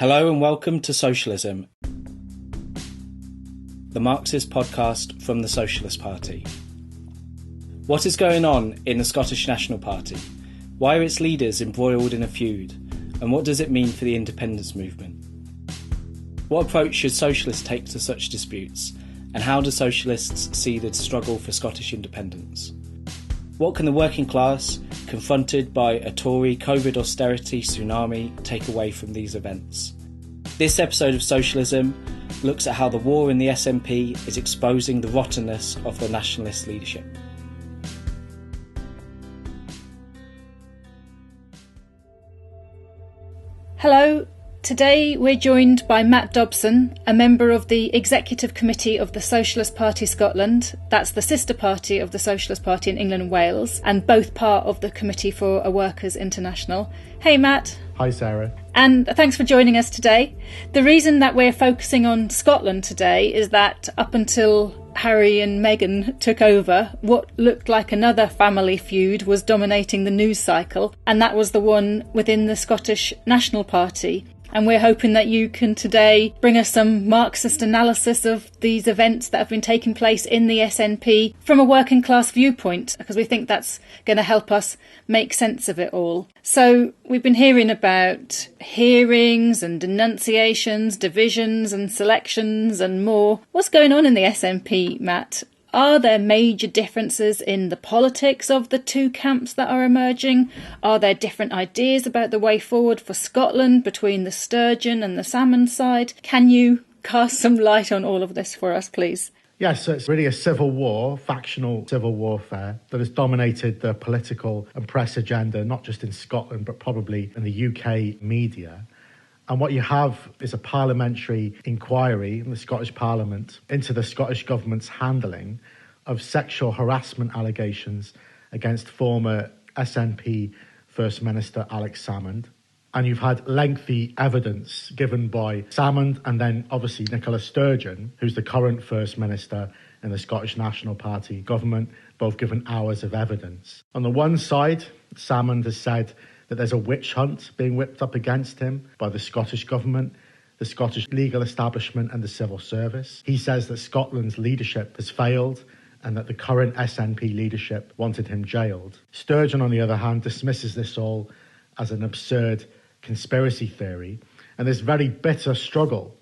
Hello and welcome to Socialism, the Marxist podcast from the Socialist Party. What is going on in the Scottish National Party? Why are its leaders embroiled in a feud? And what does it mean for the independence movement? What approach should socialists take to such disputes? And how do socialists see the struggle for Scottish independence? What can the working class, confronted by a Tory COVID austerity tsunami, take away from these events? This episode of Socialism looks at how the war in the SNP is exposing the rottenness of the nationalist leadership. Hello. Today we're joined by Matt Dobson, a member of the Executive Committee of the Socialist Party Scotland. That's the sister party of the Socialist Party in England and Wales, and both part of the Committee for a Workers' International. Hey Matt. Hi Sarah. And thanks for joining us today. The reason that we're focusing on Scotland today is that up until Harry and Meghan took over, what looked like another family feud was dominating the news cycle, and that was the one within the Scottish National Party. And we're hoping that you can today bring us some Marxist analysis of these events that have been taking place in the SNP from a working class viewpoint, because we think that's going to help us make sense of it all. So we've been hearing about hearings and denunciations, divisions and selections and more. What's going on in the SNP, Matt? Are there major differences in the politics of the two camps that are emerging? Are there different ideas about the way forward for Scotland between the sturgeon and the salmon side? Can you cast some light on all of this for us, please? Yes, so it's really a civil war, factional civil warfare that has dominated the political and press agenda, not just in Scotland, but probably in the UK media. And what you have is a parliamentary inquiry in the Scottish Parliament into the Scottish Government's handling of sexual harassment allegations against former SNP First Minister Alex Salmond. And you've had lengthy evidence given by Salmond and then obviously Nicola Sturgeon, who's the current First Minister in the Scottish National Party government, both given hours of evidence. On the one side, Salmond has said that there's a witch hunt being whipped up against him by the Scottish government, the Scottish legal establishment and the civil service. He says that Scotland's leadership has failed and that the current SNP leadership wanted him jailed. Sturgeon, on the other hand, dismisses this all as an absurd conspiracy theory. And this very bitter struggle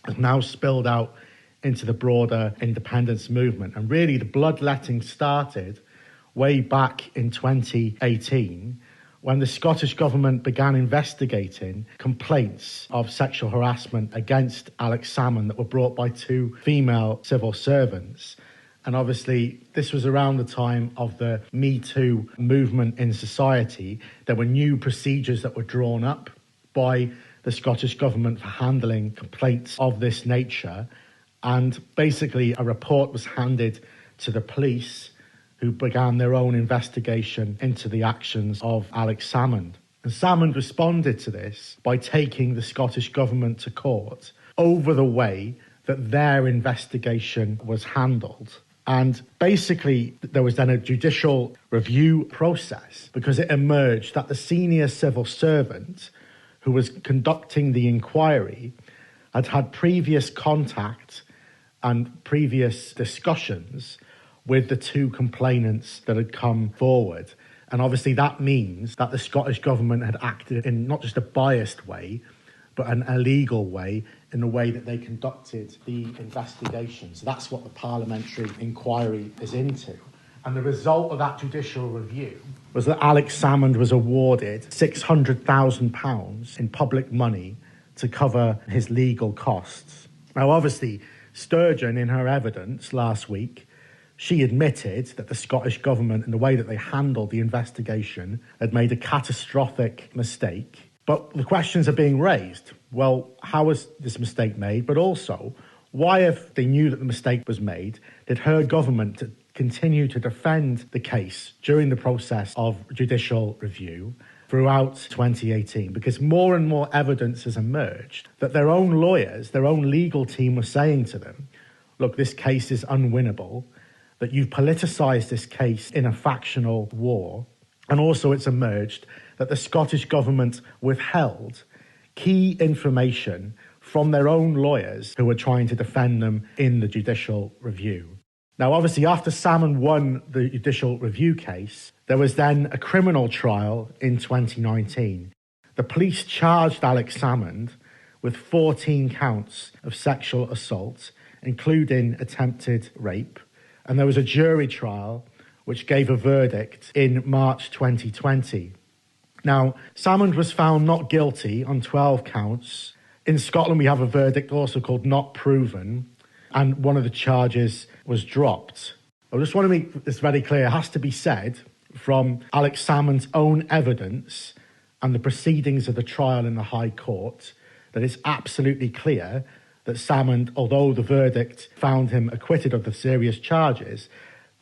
has now spilled out into the broader independence movement. And really the bloodletting started way back in 2018 when the Scottish Government began investigating complaints of sexual harassment against Alex Salmond that were brought by two female civil servants. And obviously, this was around the time of the Me Too movement in society. There were new procedures that were drawn up by the Scottish Government for handling complaints of this nature. And basically, a report was handed to the police, who began their own investigation into the actions of Alex Salmond. And Salmond responded to this by taking the Scottish Government to court over the way that their investigation was handled. And basically, there was then a judicial review process because it emerged that the senior civil servant who was conducting the inquiry had had previous contact and previous discussions with the two complainants that had come forward. And obviously that means that the Scottish Government had acted in not just a biased way, but an illegal way in the way that they conducted the investigation. So that's what the parliamentary inquiry is into. And the result of that judicial review was that Alex Salmond was awarded £600,000 in public money to cover his legal costs. Now, obviously, Sturgeon, in her evidence last week, she admitted that the Scottish Government and the way that they handled the investigation had made a catastrophic mistake. But the questions are being raised. Well, how was this mistake made? But also, why, if they knew that the mistake was made, did her government continue to defend the case during the process of judicial review throughout 2018? Because more and more evidence has emerged that their own lawyers, their own legal team were saying to them, look, this case is unwinnable, that you've politicised this case in a factional war. And also it's emerged that the Scottish Government withheld key information from their own lawyers who were trying to defend them in the judicial review. Now, obviously, after Salmond won the judicial review case, there was then a criminal trial in 2019. The police charged Alex Salmond with 14 counts of sexual assault, including attempted rape, and there was a jury trial which gave a verdict in March 2020. Now, Salmond was found not guilty on 12 counts. In Scotland, we have a verdict also called not proven, and one of the charges was dropped. I just want to make this very clear. It has to be said from Alex Salmond's own evidence and the proceedings of the trial in the High Court that it's absolutely clear that Salmond, although the verdict found him acquitted of the serious charges,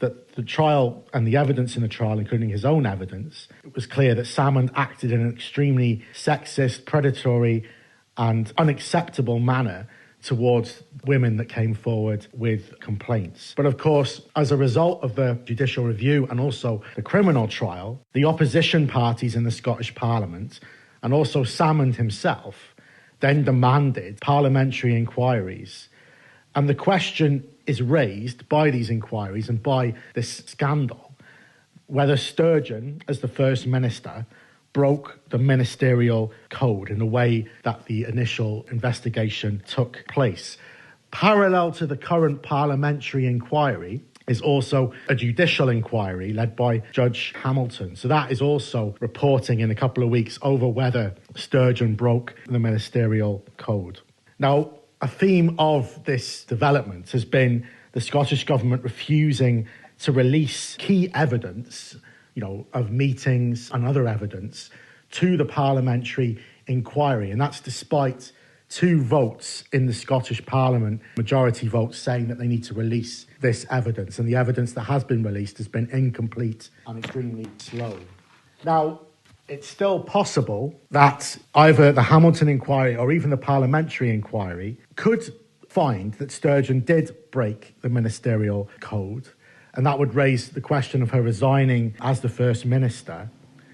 that the trial and the evidence in the trial, including his own evidence, it was clear that Salmond acted in an extremely sexist, predatory and unacceptable manner towards women that came forward with complaints. But of course, as a result of the judicial review and also the criminal trial, the opposition parties in the Scottish Parliament and also Salmond himself then demanded parliamentary inquiries. And the question is raised by these inquiries and by this scandal whether Sturgeon, as the First Minister, broke the ministerial code in the way that the initial investigation took place. Parallel to the current parliamentary inquiry is also a judicial inquiry led by Judge Hamilton. So that is also reporting in a couple of weeks over whether Sturgeon broke the ministerial code. Now, a theme of this development has been the Scottish Government refusing to release key evidence, of meetings and other evidence to the parliamentary inquiry. And that's despite 2 votes in the Scottish Parliament, majority votes saying that they need to release this evidence. And the evidence that has been released has been incomplete and extremely slow. Now, it's still possible that either the Hamilton inquiry or even the parliamentary inquiry could find that Sturgeon did break the ministerial code. And that would raise the question of her resigning as the First Minister.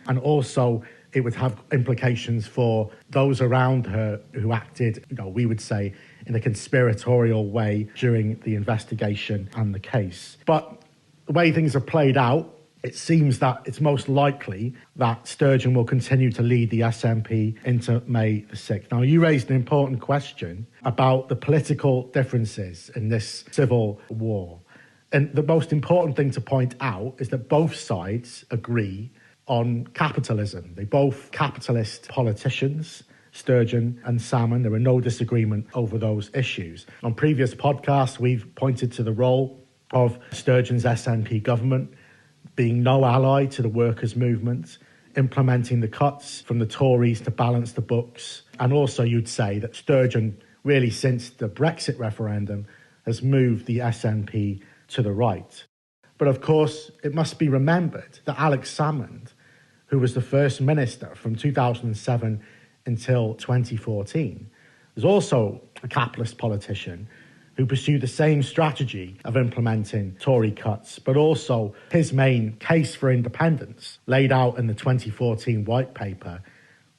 And also, it would have implications for those around her who acted, we would say, in a conspiratorial way during the investigation and the case. But the way things have played out, it seems that it's most likely that Sturgeon will continue to lead the SNP into May the 6th. Now, you raised an important question about the political differences in this civil war. And the most important thing to point out is that both sides agree on capitalism. They're both capitalist politicians, Sturgeon and Salmond. There were no disagreement over those issues. On previous podcasts, we've pointed to the role of Sturgeon's SNP government being no ally to the workers' movement, implementing the cuts from the Tories to balance the books. And also you'd say that Sturgeon, really since the Brexit referendum, has moved the SNP to the right. But of course, it must be remembered that Alex Salmond, who was the First Minister from 2007 until 2014, was also a capitalist politician who pursued the same strategy of implementing Tory cuts, but also his main case for independence, laid out in the 2014 White Paper,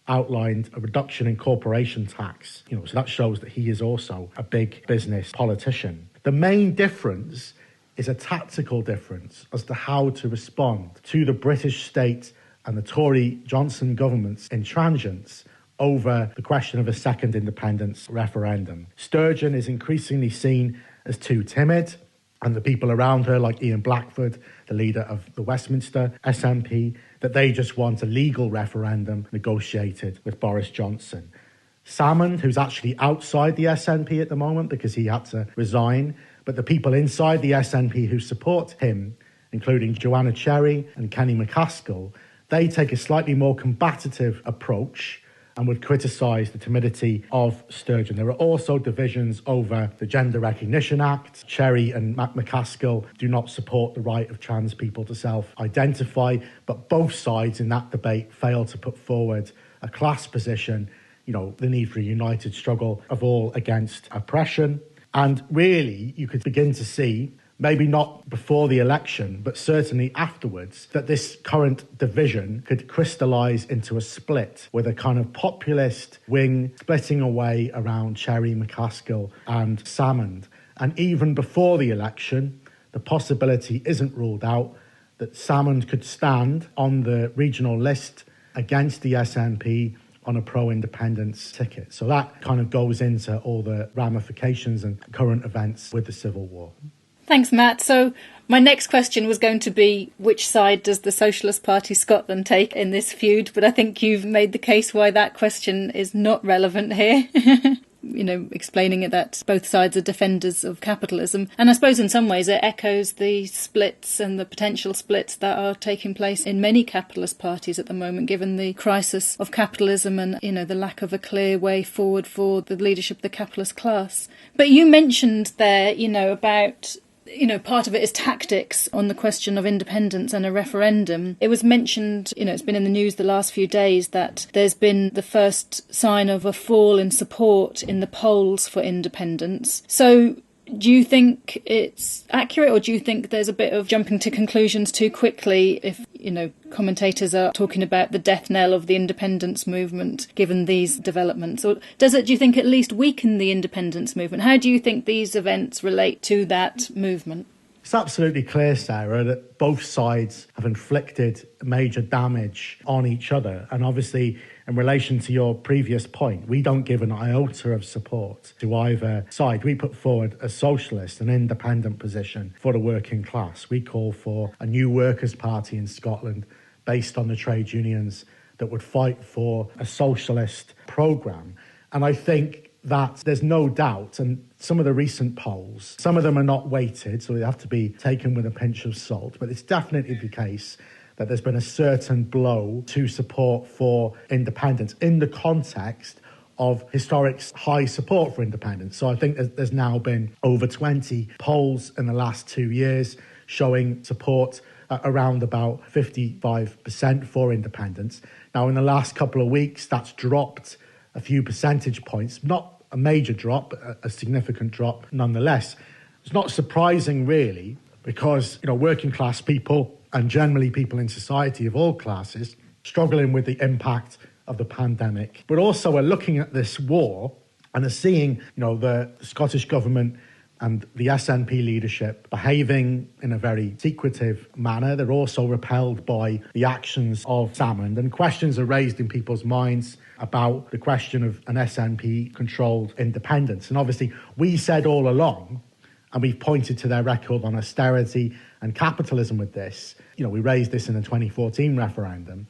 outlined a reduction in corporation tax. So that shows that he is also a big business politician. The main difference is a tactical difference as to how to respond to the British state and the Tory Johnson government's intransigence over the question of a second independence referendum. Sturgeon is increasingly seen as too timid, and the people around her, like Ian Blackford, the leader of the Westminster SNP, that they just want a legal referendum negotiated with Boris Johnson. Salmond, who's actually outside the SNP at the moment because he had to resign, but the people inside the SNP who support him, including Joanna Cherry and Kenny McCaskill, they take a slightly more combative approach and would criticise the timidity of Sturgeon. There are also divisions over the Gender Recognition Act. Cherry and McCaskill do not support the right of trans people to self-identify, but both sides in that debate fail to put forward a class position, the need for a united struggle of all against oppression. And really, you could begin to see maybe not before the election, but certainly afterwards, that this current division could crystallise into a split with a kind of populist wing splitting away around Cherry, McCaskill and Salmond. And even before the election, the possibility isn't ruled out that Salmond could stand on the regional list against the SNP on a pro-independence ticket. So that kind of goes into all the ramifications and current events with the Civil War. Thanks, Matt. So my next question was going to be, which side does the Socialist Party Scotland take in this feud? But I think you've made the case why that question is not relevant here. Explaining it that both sides are defenders of capitalism. And I suppose in some ways it echoes the splits and the potential splits that are taking place in many capitalist parties at the moment, given the crisis of capitalism and, the lack of a clear way forward for the leadership of the capitalist class. But you mentioned there, about part of it is tactics on the question of independence and a referendum. It was mentioned, it's been in the news the last few days that there's been the first sign of a fall in support in the polls for independence. So do you think it's accurate, or do you think there's a bit of jumping to conclusions too quickly if, commentators are talking about the death knell of the independence movement given these developments? Or do you think at least weaken the independence movement? How do you think these events relate to that movement? It's absolutely clear, Sarah, that both sides have inflicted major damage on each other. And obviously, in relation to your previous point, we don't give an iota of support to either side. We put forward a socialist, an independent position for the working class. We call for a new workers' party in Scotland based on the trade unions that would fight for a socialist programme. And I think that there's no doubt, and some of the recent polls, some of them are not weighted, so they have to be taken with a pinch of salt, but it's definitely the case that there's been a certain blow to support for independence in the context of historic high support for independence. So I think there's now been over 20 polls in the last 2 years showing support around about 55% for independence. Now, in the last couple of weeks, that's dropped a few percentage points, not a major drop, a significant drop nonetheless. It's not surprising, really, because, working class people and generally people in society of all classes struggling with the impact of the pandemic, but also are looking at this war and are seeing, the Scottish government and the SNP leadership behaving in a very secretive manner. They're also repelled by the actions of Salmond, and questions are raised in people's minds about the question of an SNP-controlled independence. And obviously, we said all along, and we've pointed to their record on austerity and capitalism with this, we raised this in the 2014 referendum,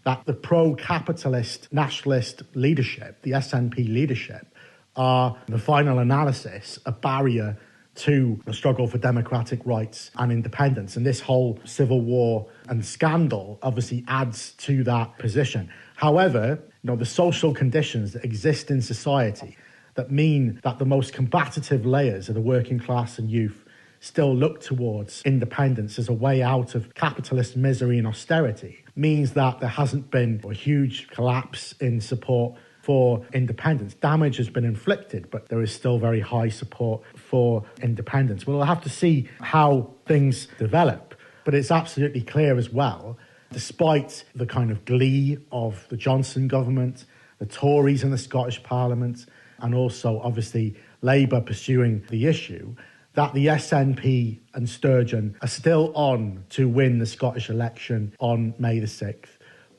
that the pro-capitalist nationalist leadership, the SNP leadership, are, in the final analysis, a barrier to the struggle for democratic rights and independence. And this whole civil war and scandal obviously adds to that position. However, the social conditions that exist in society that mean that the most combative layers of the working class and youth still look towards independence as a way out of capitalist misery and austerity means that there hasn't been a huge collapse in support for independence. Damage has been inflicted, but there is still very high support for independence. We'll have to see how things develop, but it's absolutely clear as well, despite the kind of glee of the Johnson government, the Tories in the Scottish Parliament, and also obviously Labour pursuing the issue, that the SNP and Sturgeon are still on to win the Scottish election on May the 6th,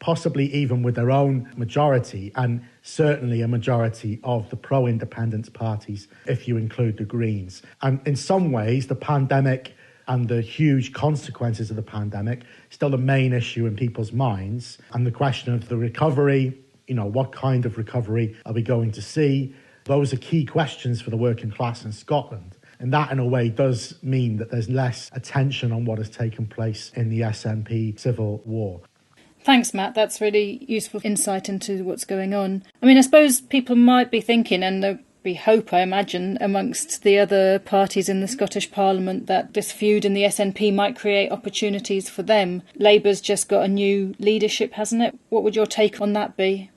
possibly even with their own majority, and certainly a majority of the pro-independence parties, if you include the Greens. And in some ways, the pandemic and the huge consequences of the pandemic still the main issue in people's minds. And the question of the recovery, what kind of recovery are we going to see? Those are key questions for the working class in Scotland. And that, in a way, does mean that there's less attention on what has taken place in the SNP civil war. Thanks, Matt. That's really useful insight into what's going on. I suppose people might be thinking, and there'll be hope, I imagine, amongst the other parties in the Scottish Parliament, that this feud in the SNP might create opportunities for them. Labour's just got a new leadership, hasn't it? What would your take on that be?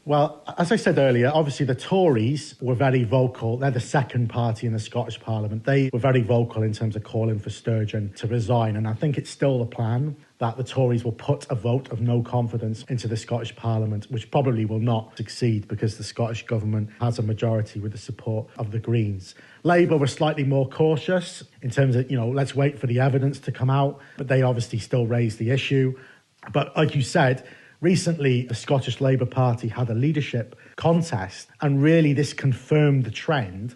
Well, as I said earlier, obviously the Tories were very vocal. They're the second party in the Scottish Parliament. They were very vocal in terms of calling for Sturgeon to resign. And I think it's still the plan that the Tories will put a vote of no confidence into the Scottish Parliament, which probably will not succeed because the Scottish Government has a majority with the support of the Greens. Labour were slightly more cautious in terms of, let's wait for the evidence to come out. But they obviously still raised the issue. But like you said, recently, the Scottish Labour Party had a leadership contest, and really this confirmed the trend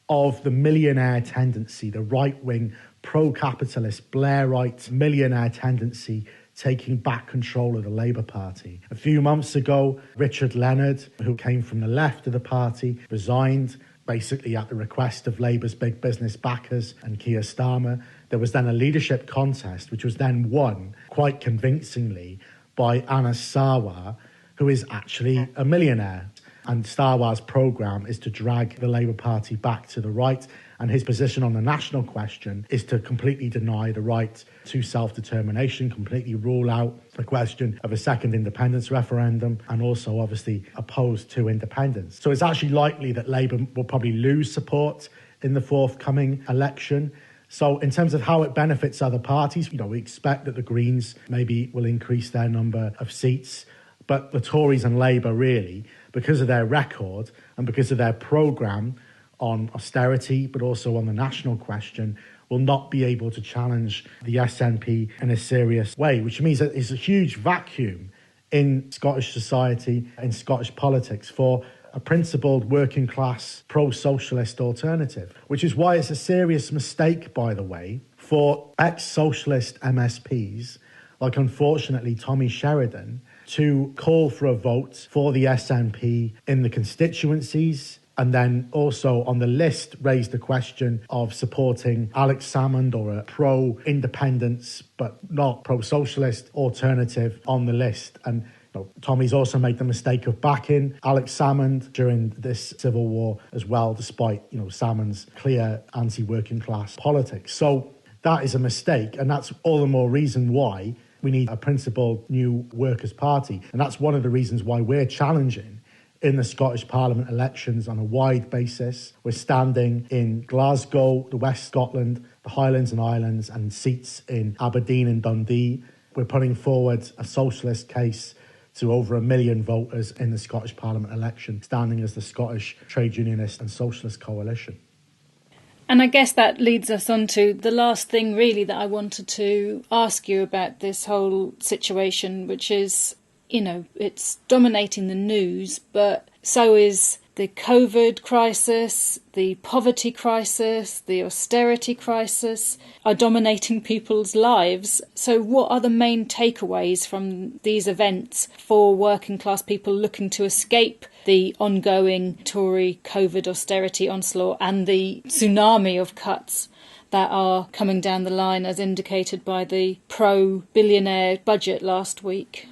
of the millionaire tendency, the right-wing, pro-capitalist, Blairite millionaire tendency taking back control of the Labour Party. A few months ago, Richard Leonard, who came from the left of the party, resigned, basically at the request of Labour's big business backers and Keir Starmer. There was then a leadership contest, which was then won quite convincingly by Anas Sarwar, who is actually a millionaire. And Sarwar's programme is to drag the Labour Party back to the right, and his position on the national question is to completely deny the right to self-determination, completely rule out the question of a second independence referendum, and also obviously oppose to independence. So it's actually likely that Labour will probably lose support in the forthcoming election. So in terms of how it benefits other parties, we expect that the Greens maybe will increase their number of seats. But the Tories and Labour really, because of their record and because of their programme on austerity, but also on the national question, will not be able to challenge the SNP in a serious way, which means that there's a huge vacuum in Scottish society, in Scottish politics, for a principled working class pro-socialist alternative, which is why it's a serious mistake, by the way, for ex-socialist MSPs, like unfortunately Tommy Sheridan, to call for a vote for the SNP in the constituencies, and then also on the list raised the question of supporting Alex Salmond, or a pro-independence but not pro-socialist alternative on the list. And Tommy's also made the mistake of backing Alex Salmond during this civil war as well, despite Salmond's clear anti-working class politics. So that is a mistake, and that's all the more reason why we need a principled new Workers' Party. And that's one of the reasons why we're challenging in the Scottish Parliament elections on a wide basis. We're standing in Glasgow, the West Scotland, the Highlands and Islands, and seats in Aberdeen and Dundee. We're putting forward a socialist case to over 1 million voters in the Scottish Parliament election, standing as the Scottish Trade Unionist and Socialist Coalition. And I guess that leads us on to the last thing really that I wanted to ask you about this whole situation, which is, it's dominating the news, but so is the COVID crisis, the poverty crisis, the austerity crisis are dominating people's lives. So what are the main takeaways from these events for working class people looking to escape the ongoing Tory COVID austerity onslaught and the tsunami of cuts that are coming down the line, as indicated by the pro-billionaire budget last week?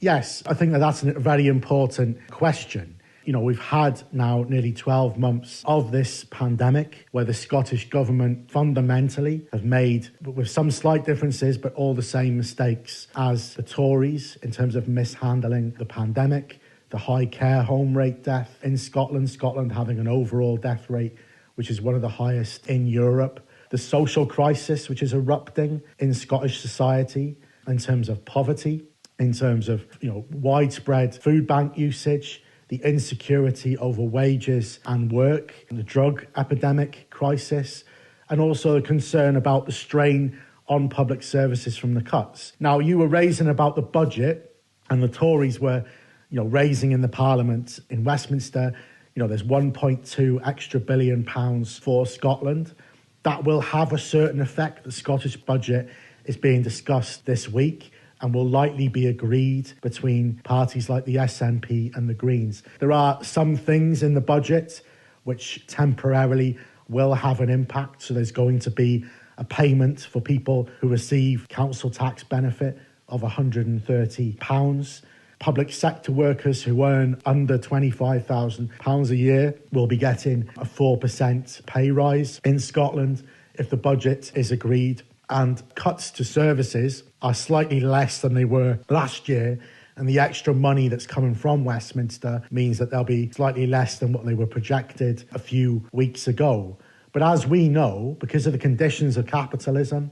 Yes, I think that's a very important question. We've had now nearly 12 months of this pandemic where the Scottish Government fundamentally have made, with some slight differences, but all the same mistakes as the Tories in terms of mishandling the pandemic, the high care home rate death in Scotland having an overall death rate which is one of the highest in Europe, the social crisis which is erupting in Scottish society in terms of poverty, in terms of widespread food bank usage, the insecurity over wages and work, the drug epidemic crisis, and also the concern about the strain on public services from the cuts. Now, you were raising about the budget, and the Tories were, raising in the Parliament in Westminster, there's 1.2 extra billion pounds for Scotland. That will have a certain effect. The Scottish budget is being discussed this week and will likely be agreed between parties like the SNP and the Greens. There are some things in the budget which temporarily will have an impact. So there's going to be a payment for people who receive council tax benefit of £130. Public sector workers who earn under £25,000 a year will be getting a 4% pay rise in Scotland if the budget is agreed. And cuts to services are slightly less than they were last year, And the extra money that's coming from Westminster means that they'll be slightly less than what they were projected a few weeks ago. But as we know, because of the conditions of capitalism,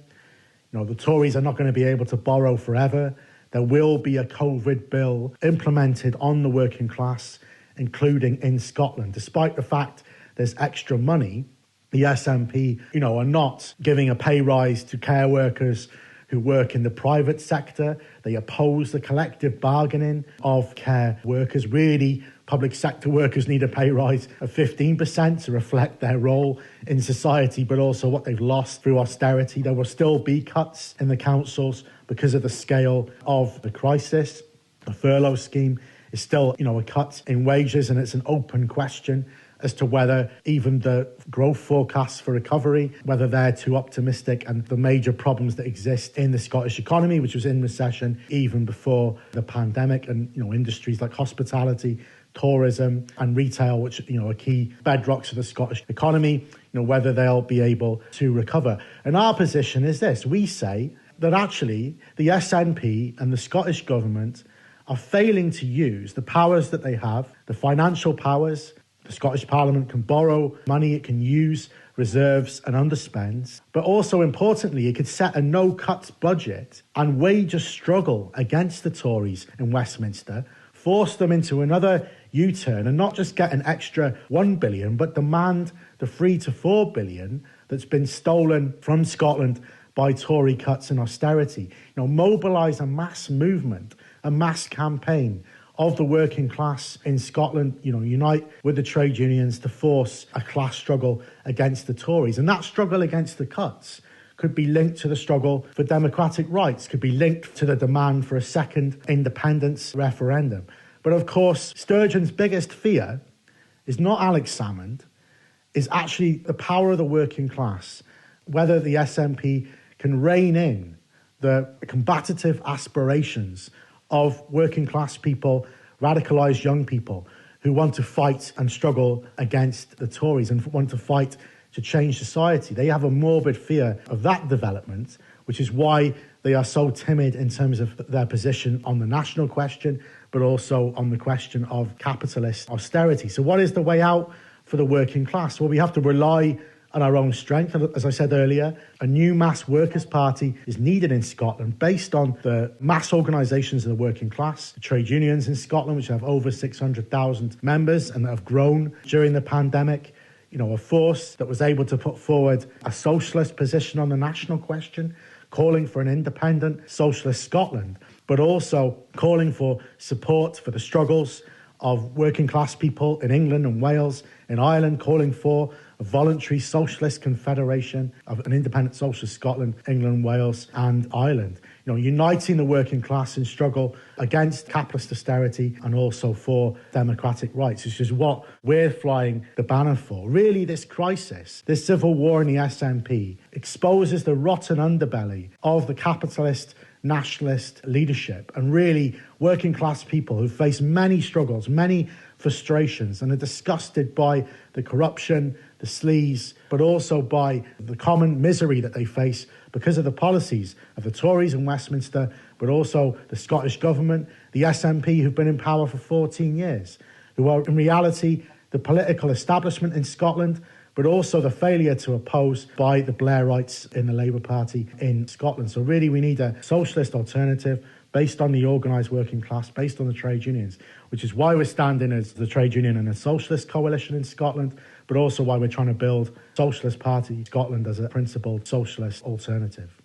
the Tories are not going to be able to borrow forever. There will be a COVID bill implemented on the working class, including in Scotland. Despite the fact there's extra money, the SNP, are not giving a pay rise to care workers who work in the private sector. They oppose the collective bargaining of care workers. Really, public sector workers need a pay rise of 15% to reflect their role in society, but also what they've lost through austerity. There will still be cuts in the councils because of the scale of the crisis. The furlough scheme is still, a cut in wages, and it's an open question as to whether even the growth forecasts for recovery, whether they're too optimistic, and the major problems that exist in the Scottish economy, which was in recession even before the pandemic, and, industries like hospitality, tourism and retail, which, are key bedrocks of the Scottish economy, whether they'll be able to recover. And our position is this. We say that actually the SNP and the Scottish government are failing to use the powers that they have, the financial powers. The Scottish Parliament can borrow money, it can use reserves and underspends, but also importantly, it could set a no-cuts budget and wage a struggle against the Tories in Westminster, force them into another U-turn and not just get an extra 1 billion, but demand the 3 to 4 billion that's been stolen from Scotland by Tory cuts and austerity. Mobilise a mass movement, a mass campaign of the working class in Scotland, unite with the trade unions to force a class struggle against the Tories. And that struggle against the cuts could be linked to the struggle for democratic rights, could be linked to the demand for a second independence referendum. But of course, Sturgeon's biggest fear is not Alex Salmond, is actually the power of the working class, whether the SNP can rein in the combative aspirations of working class people, radicalised young people who want to fight and struggle against the Tories and want to fight to change society. They have a morbid fear of that development, which is why they are so timid in terms of their position on the national question, but also on the question of capitalist austerity. So what is the way out for the working class? Well, we have to rely on our own strength. And as I said earlier, a new mass workers' party is needed in Scotland based on the mass organisations of the working class, the trade unions in Scotland, which have over 600,000 members and that have grown during the pandemic. A force that was able to put forward a socialist position on the national question, calling for an independent socialist Scotland, but also calling for support for the struggles of working class people in England and Wales, in Ireland, calling for a voluntary socialist confederation of an independent socialist Scotland, England, Wales and Ireland. Uniting the working class in struggle against capitalist austerity and also for democratic rights, which is what we're flying the banner for. Really, this crisis, this civil war in the SNP, exposes the rotten underbelly of the capitalist nationalist leadership and really working class people who face many struggles, many frustrations and are disgusted by the corruption, the sleaze, but also by the common misery that they face because of the policies of the Tories in Westminster, but also the Scottish Government, the SNP who've been in power for 14 years, who are in reality the political establishment in Scotland, but also the failure to oppose by the Blairites in the Labour Party in Scotland. So really we need a socialist alternative based on the organised working class, based on the trade unions, which is why we're standing as the trade union and a socialist coalition in Scotland, but also why we're trying to build Socialist Party Scotland as a principled socialist alternative.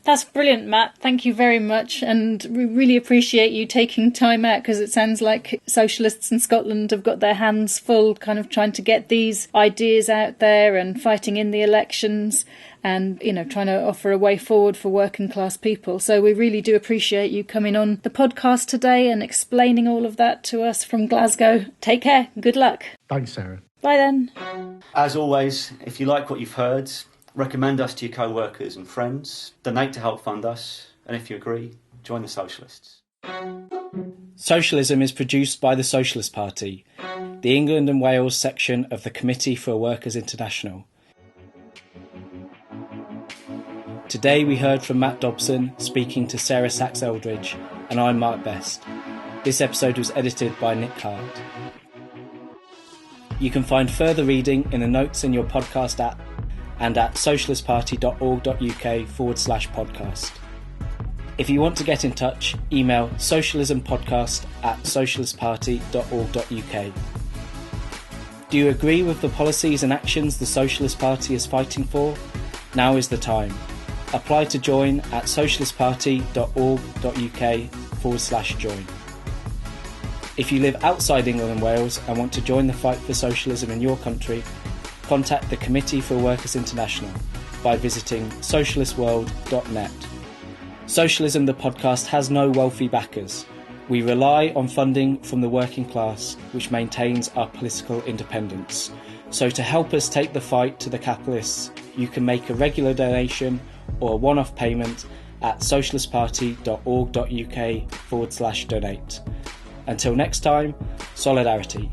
That's brilliant, Matt. Thank you very much. And we really appreciate you taking time out because it sounds like socialists in Scotland have got their hands full kind of trying to get these ideas out there and fighting in the elections and, trying to offer a way forward for working class people. So we really do appreciate you coming on the podcast today and explaining all of that to us from Glasgow. Take care. Good luck. Thanks, Sarah. Bye then. As always, if you like what you've heard, recommend us to your co-workers and friends, donate to help fund us, and if you agree, join the Socialists. Socialism is produced by the Socialist Party, the England and Wales section of the Committee for Workers International. Today we heard from Matt Dobson speaking to Sarah Sachs-Eldridge, and I'm Mark Best. This episode was edited by Nick Hart. You can find further reading in the notes in your podcast app and at socialistparty.org.uk/podcast. If you want to get in touch, email socialismpodcast@socialistparty.org.uk. Do you agree with the policies and actions the Socialist Party is fighting for? Now is the time. Apply to join at socialistparty.org.uk/join. If you live outside England and Wales and want to join the fight for socialism in your country, contact the Committee for Workers International by visiting socialistworld.net. Socialism, the podcast, has no wealthy backers. We rely on funding from the working class, which maintains our political independence. So to help us take the fight to the capitalists, you can make a regular donation or a one-off payment at socialistparty.org.uk/donate. Until next time, solidarity.